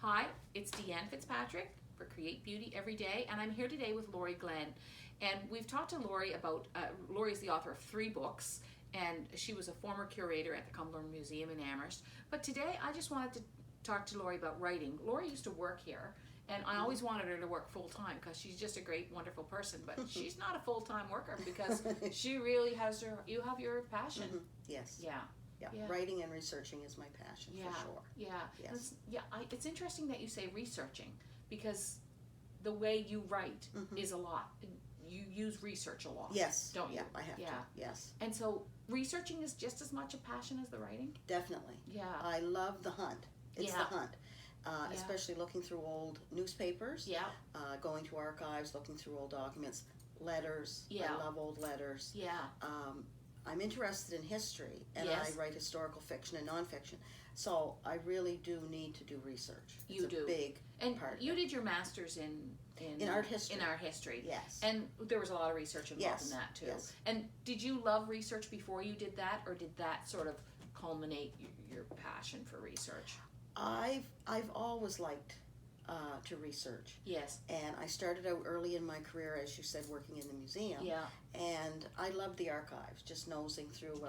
Hi, it's Deanne Fitzpatrick for Create Beauty Every Day, and I'm here today with Lori Glenn. And we've talked to Lori about, Lori's the author of 3 books, and she was a former curator at the Cumberland Museum in Amherst. But today I just wanted to talk to Lori about writing. Lori used to work here, and I always wanted her to work full-time because she's just a great, wonderful person, but she's not a full-time worker because she really has you have your passion. Yes. Yeah. Yeah. Writing and researching is my passion, for sure. Yeah. Yes. It's interesting that you say researching, because the way you write is a lot. You use research a lot. Yes. Don't you? Yeah, I have to. Yes. And so researching is just as much a passion as the writing? Definitely. Yeah. I love the hunt. It's the hunt. Especially looking through old newspapers. Yeah. Going to archives, looking through old documents, letters. Yeah. I love old letters. Yeah. I'm interested in history, and Yes. I write historical fiction and nonfiction. So I really do need to do research. You it's do. A big and part. You did your master's in art history. In art history. Yes. And there was a lot of research involved in that too. Yes. And did you love research before you did that, or did that sort of culminate your passion for research? I've always liked to research. Yes. And I started out early in my career, as you said, working in the museum. Yeah. And I loved the archives, just nosing through,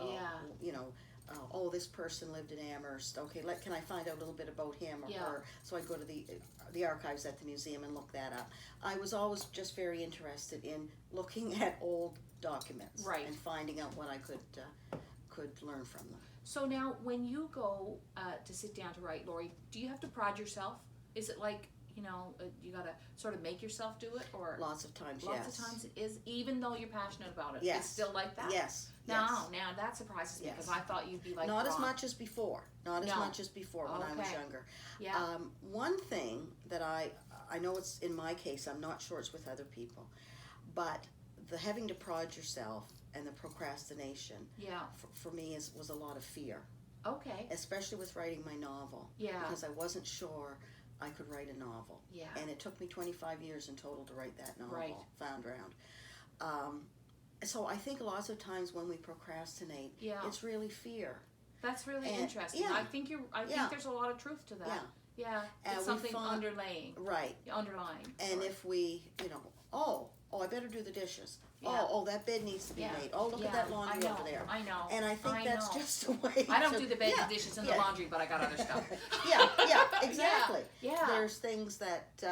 oh, this person lived in Amherst. Okay, can I find out a little bit about him or her? So I'd go to the archives at the museum and look that up. I was always just very interested in looking at old documents, right, and finding out what I could learn from them. So now, when you go to sit down to write, Lori, do you have to prod yourself? Is it like, you gotta sort of make yourself do it, or lots of times? Lots of times it is, even though you're passionate about it. Yes. It's still like that. Yes. Now that surprises me, because I thought you'd be like not as much as before. Not as much as before when I was younger. Yeah. One thing that I know, it's in my case, I'm not sure it's with other people, but the having to prod yourself and the procrastination. Yeah. For me was a lot of fear. Okay. Especially with writing my novel. Yeah. Because I wasn't sure I could write a novel. Yeah. And it took me 25 years in total to write that novel, right, Found Round. So I think lots of times when we procrastinate, it's really fear. That's really interesting. Yeah. I think there's a lot of truth to that. Yeah. It's something underlying. Right. Underlying. And if we, I better do the dishes. Yeah. Oh, that bed needs to be made. Oh, look at that laundry over there. I know. And I think that's just a way. I don't do the bed, the dishes, and the laundry, but I got other stuff. Exactly. Yeah. There's things that,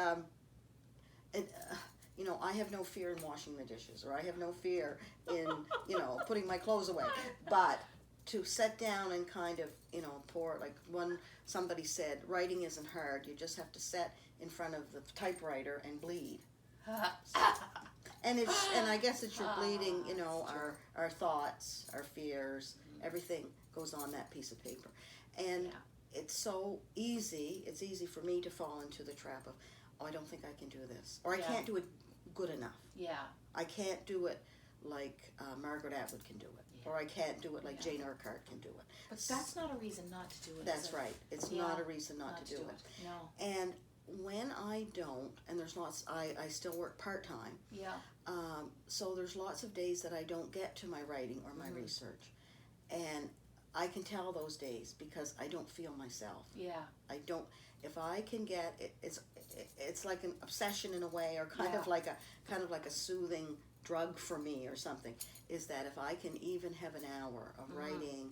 I have no fear in washing the dishes, or I have no fear in, putting my clothes away. But to sit down and kind of, pour, like somebody said, writing isn't hard. You just have to sit in front of the typewriter and bleed. And I guess it's your bleeding, our thoughts, our fears, everything goes on that piece of paper. And it's so easy, it's easy for me to fall into the trap of, I don't think I can do this. Or I can't do it good enough. Yeah. I can't do it like Margaret Atwood can do it. Or I can't do it like Jane Urquhart can do it. But that's not a reason not to do it. That's right. It's not a reason not to do it. No. And when I don't, and there's lots, I still work part-time. Yeah. So there's lots of days that I don't get to my writing or my research. And I can tell those days because I don't feel myself. Yeah. I don't, if I can get, it's like an obsession in a way, or kind of like a soothing drug for me or something, is that if I can even have an hour of writing,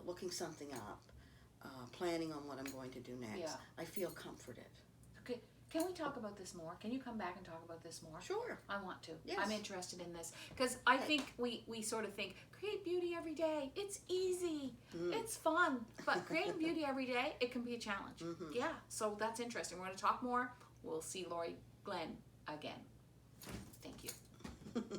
looking something up, planning on what I'm going to do next, I feel comforted. Okay, can we talk about this more? Can you come back and talk about this more? Sure. I want to. Yes. I'm interested in this. Because I think we sort of think, create beauty every day. It's easy. It's fun. But creating beauty every day, it can be a challenge. Yeah, so that's interesting. We're going to talk more. We'll see Lori Glenn again. Thank you.